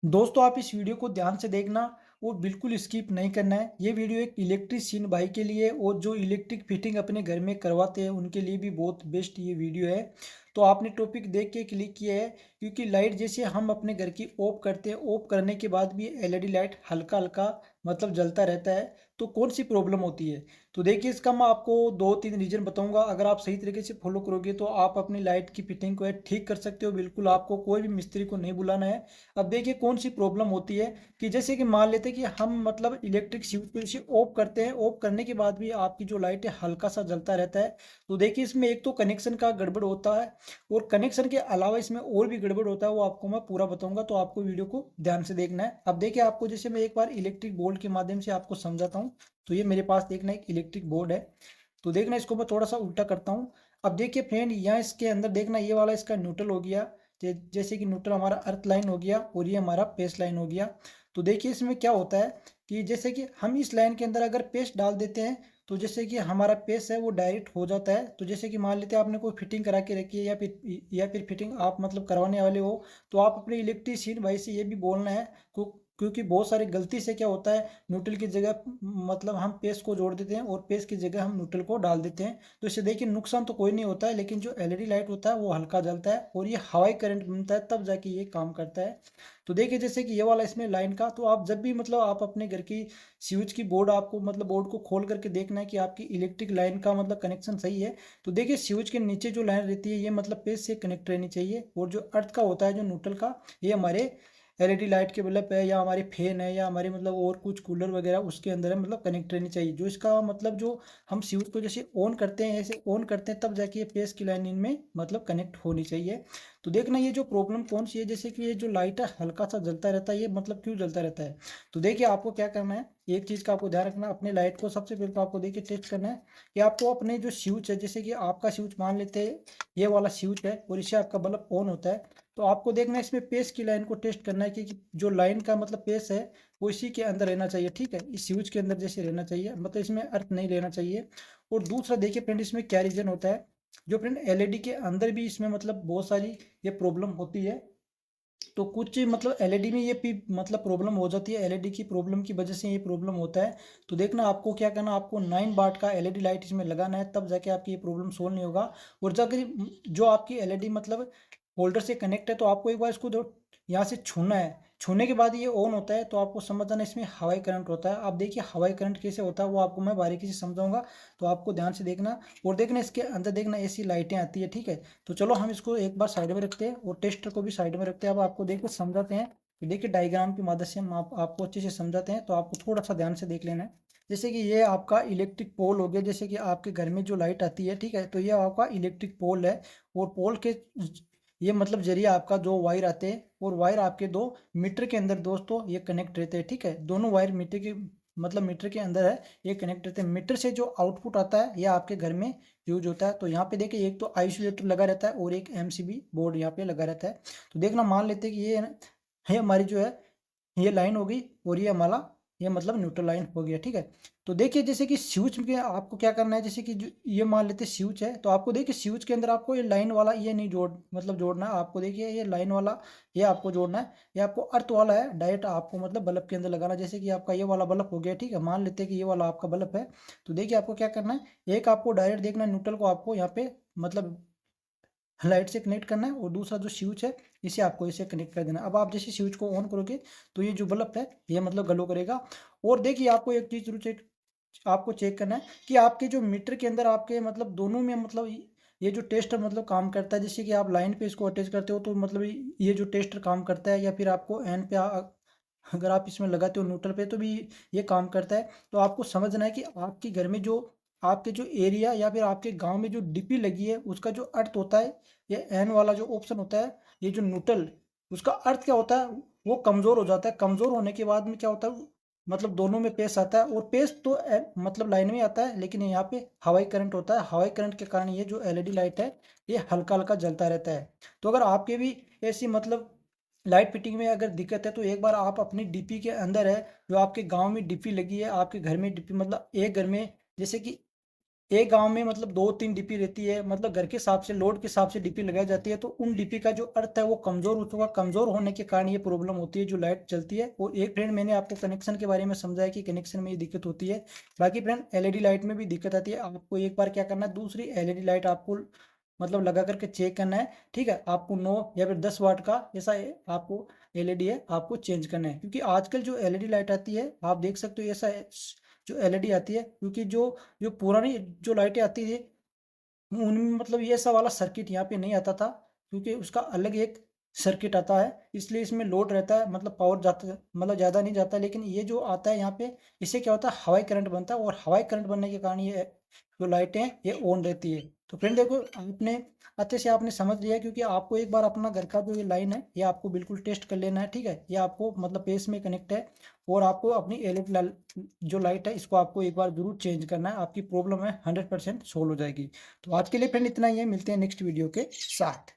दोस्तों आप इस वीडियो को ध्यान से देखना और बिल्कुल स्किप नहीं करना है। ये वीडियो एक इलेक्ट्रीशियन भाई के लिए और जो इलेक्ट्रिक फिटिंग अपने घर में करवाते हैं उनके लिए भी बहुत बेस्ट ये वीडियो है। तो आपने टॉपिक देख के क्लिक किया है क्योंकि लाइट जैसे हम अपने घर की ऑफ करते हैं, ऑफ करने के बाद भी एलईडी लाइट हल्का हल्का मतलब जलता रहता है। तो कौन सी प्रॉब्लम होती है? तो देखिए इसका मैं आपको दो तीन रीजन बताऊंगा। अगर आप सही तरीके से फॉलो करोगे तो आप अपनी लाइट की फिटिंग को ठीक कर सकते हो। बिल्कुल आपको कोई भी मिस्त्री को नहीं बुलाना है। अब देखिए कौन सी प्रॉब्लम होती है कि जैसे कि मान लेते हैं कि हम मतलब इलेक्ट्रिक स्विच को जैसे ऑफ करते हैं, ऑफ करने के बाद भी आपकी जो लाइट है हल्का सा जलता रहता है। तो देखिए इसमें एक तो कनेक्शन का गड़बड़ होता है और कनेक्शन के अलावा इसमें और भी गड़बड़ होता है, वो आपको मैं पूरा बताऊंगा। तो आपको वीडियो को ध्यान से देखना है। अब देखिए आपको जैसे मैं एक बार इलेक्ट्रिक बोर्ड के माध्यम से आपको समझाता हूँ। तो ये मेरे पास देखना एक इलेक्ट्रिक बोर्ड है। तो देखना इसको मैं थोड़ा सा उल्टा करता हूँ। अब देखिए फ्रेंड, यहाँ इसके अंदर देखना ये वाला इसका न्यूट्रल हो गया। जैसे कि न्यूट्रल हमारा अर्थ लाइन हो गया और ये हमारा पेस्ट लाइन हो गया। तो देखिए इसमें क्या होता है कि जैसे कि हम इस लाइन के अंदर अगर पेस्ट डाल देते हैं तो जैसे कि हमारा पेस्ट है वो डायरेक्ट हो जाता है। तो जैसे कि मान लेते हैं आपने कोई फिटिंग करा के रखी है या फिर फिटिंग आप मतलब करवाने वाले हो, तो आप अपने इलेक्ट्रीशियन भाई से ये भी बोलना है। क्योंकि बहुत सारी गलती से क्या होता है, न्यूट्रल की जगह मतलब हम पेस्ट को जोड़ देते हैं और पेस्ट की जगह हम न्यूट्रल को डाल देते हैं। तो इससे देखिए नुकसान तो कोई नहीं होता है, लेकिन जो एलईडी लाइट होता है वो हल्का जलता है और ये हवाई करंट बनता है, तब जाके ये काम करता है। तो देखिए जैसे कि ये वाला इसमें लाइन का, तो आप जब भी मतलब आप अपने घर की स्विच की बोर्ड आपको मतलब बोर्ड को खोल करके देखना है कि आपकी इलेक्ट्रिक लाइन का मतलब कनेक्शन सही है। तो देखिए स्विच के नीचे जो लाइन रहती है ये मतलब पेज से कनेक्ट रहनी चाहिए, और जो अर्थ का होता है जो न्यूट्रल का, ये हमारे एलईडी लाइट के बल्ब है या हमारी फैन है या हमारे मतलब और कुछ कूलर वगैरह उसके अंदर है मतलब कनेक्ट रहनी चाहिए। जो इसका मतलब जो हम स्विच को जैसे ऑन करते हैं, ऐसे ऑन करते हैं तब जाके ये पेज की लाइन इनमें मतलब कनेक्ट होनी चाहिए। तो देखना ये जो प्रॉब्लम कौन सी है, जैसे कि ये जो लाइट है हल्का सा जलता रहता है, ये मतलब क्यों जलता रहता है? तो देखिए आपको क्या करना है, एक चीज़ का आपको ध्यान रखना। अपने लाइट को सबसे पहले तो आपको देखिए टेस्ट करना है कि आपको अपने जो स्विच है, जैसे कि आपका स्विच मान लेते हैं ये वाला स्विच है और इससे आपका बल्ब ऑन होता है। तो आपको देखना है इसमें पेस की लाइन को टेस्ट करना है कि जो लाइन का मतलब पेस है वो इसी के अंदर रहना चाहिए। ठीक है, इस स्विच के अंदर जैसे रहना चाहिए, मतलब इसमें अर्थ नहीं लेना चाहिए। और दूसरा देखिए फ्रेंड, इसमें क्या रीजन होता है, जो फ्रेंड एलईडी के अंदर भी इसमें मतलब बहुत सारी ये प्रॉब्लम होती है। तो कुछ मतलब एलईडी में ये भी मतलब प्रॉब्लम हो जाती है, एलईडी की प्रॉब्लम की वजह से ये प्रॉब्लम होता है। तो देखना आपको क्या करना, आपको 9 वाट का एलईडी लाइट इसमें लगाना है, तब जाके आपकी ये प्रॉब्लम सोल्व नहीं होगा। और जो आपकी एलईडी मतलब होल्डर से कनेक्ट है, तो आपको एक बार इसको यहाँ से छूना है। छूने के बाद ये ऑन होता है, तो आपको समझ जाना इसमें हवाई करंट होता है। आप देखिए हवाई करंट कैसे होता है वो आपको मैं बारीकी से समझाऊंगा। तो आपको ध्यान से देखना और देखना इसके अंदर देखना ऐसी लाइटें आती है। ठीक है, तो चलो हम इसको एक बार साइड में रखते हैं और टेस्टर को भी साइड में रखते हैं। अब आपको देखिए समझाते हैं कि देखिए डायग्राम की मदद से हम आपको अच्छे से समझाते हैं। तो आपको थोड़ा सा ध्यान से देख लेना है। जैसे कि ये आपका इलेक्ट्रिक पोल हो गया, जैसे कि आपके घर में जो लाइट आती है, ठीक है, तो ये आपका इलेक्ट्रिक पोल है। और पोल के ये मतलब जरिए आपका जो वायर आते हैं, और वायर आपके दो मीटर के अंदर दोस्तों ये कनेक्ट रहते हैं। ठीक है, दोनों वायर मीटर के मतलब मीटर के अंदर है, ये कनेक्ट रहते हैं। मीटर से जो आउटपुट आता है ये आपके घर में यूज होता है। तो यहाँ पे देखिए एक तो आइसोलेटर लगा रहता है और एक एमसीबी बोर्ड यहाँ पे लगा रहता है। तो देखना मान लेते हैं कि ये हमारी जो है ये लाइन हो गई और ये हमारा ये मतलब न्यूट्रल लाइन हो गया। ठीक है, तो देखिए जैसे कि स्विच में आपको क्या करना है, जैसे कि जो ये मान लेते स्विच है, तो आपको देखिए स्विच के अंदर आपको ये लाइन वाला ये नहीं मतलब जोड़ना है। आपको देखिए ये लाइन वाला ये आपको जोड़ना है, ये आपको अर्थ वाला है डायरेक्ट आपको मतलब बल्ब के अंदर लगाना। जैसे कि आपका ये वाला बल्ब हो गया, ठीक है, मान लेते हैं कि ये वाला आपका बल्ब है। तो देखिए आपको क्या करना है, एक आपको डायरेक्ट देखना है न्यूट्रल को आपको यहाँ पे मतलब लाइट से कनेक्ट करना है, और दूसरा जो स्विच है इसे आपको इसे कनेक्ट कर देना है। अब आप जैसे स्विच को ऑन करोगे तो ये जो बल्ब है ये मतलब ग्लो करेगा। और देखिए आपको एक चीज जरूर आपको चेक करना है कि आपके जो मीटर के अंदर आपके मतलब दोनों में मतलब ये जो टेस्टर मतलब काम करता है। जैसे कि आप लाइन पे इसको अटैच करते हो तो मतलब ये जो टेस्टर काम करता है, या फिर आपको एन पे अगर आप इसमें लगाते हो न्यूट्रल पे तो भी ये काम करता है। तो आपको समझना है कि आपके घर में जो आपके जो एरिया या फिर आपके गांव में जो डीपी लगी है उसका जो अर्थ होता है, ये एन वाला जो ऑप्शन होता है, ये जो न्यूट्रल, उसका अर्थ क्या होता है, वो कमज़ोर हो जाता है। कमज़ोर होने के बाद में क्या होता है, मतलब दोनों में पेस आता है, और पेस तो मतलब लाइन में आता है, लेकिन यहाँ पे हवाई करंट होता है। हवाई करंट के कारण ये जो एलईडी लाइट है ये हल्का हल्का जलता रहता है। तो अगर आपके भी ऐसी मतलब लाइट फिटिंग में अगर दिक्कत है तो एक बार आप अपनी डीपी के अंदर है, जो आपके गांव में डीपी लगी है, आपके घर में डीपी मतलब एक घर में जैसे कि एक गांव में मतलब 2-3 डीपी रहती है, मतलब घर के हिसाब से, लोड के हिसाब से डीपी लगाई जाती है, तो उन डीपी का जो अर्थ है वो कमजोर हो चुका, कमजोर होने के कारण ये प्रॉब्लम होती है जो लाइट चलती है। और एक फ्रेंड मैंने आपको कनेक्शन के बारे में समझाया कि कनेक्शन में ये दिक्कत होती है। बाकी फ्रेंड एलईडी लाइट में भी दिक्कत आती है। आपको एक बार क्या करना है, दूसरी एलईडी लाइट आपको मतलब लगा करके चेक करना है, ठीक है। आपको 9 या फिर 10 वाट का ऐसा आपको एलईडी है आपको चेंज करना है, क्योंकि आजकल जो एलईडी लाइट आती है आप देख सकते हो ऐसा जो एलईडी आती है, क्योंकि जो जो पुरानी जो लाइटें आती थी उनमें मतलब ये ऐसा वाला सर्किट यहाँ पे नहीं आता था, क्योंकि उसका अलग एक सर्किट आता है, इसलिए इसमें लोड रहता है, मतलब पावर जाता है, मतलब ज़्यादा नहीं जाता। लेकिन ये जो आता है यहाँ पे, इससे क्या होता है, हवाई करंट बनता है, और हवाई करंट बनने के कारण ये जो लाइटें हैं ये ऑन रहती है। तो फ्रेंड देखो, आपने अच्छे से आपने समझ लिया है, क्योंकि आपको एक बार अपना घर का जो ये लाइन है ये आपको बिल्कुल टेस्ट कर लेना है, ठीक है। ये आपको मतलब पेस में कनेक्ट है, और आपको अपनी एलईडी जो लाइट है इसको आपको एक बार जरूर चेंज करना है, आपकी प्रॉब्लम है 100% सोल्व हो जाएगी। तो आज के लिए फ्रेंड इतना ही है, मिलते हैं नेक्स्ट वीडियो के साथ।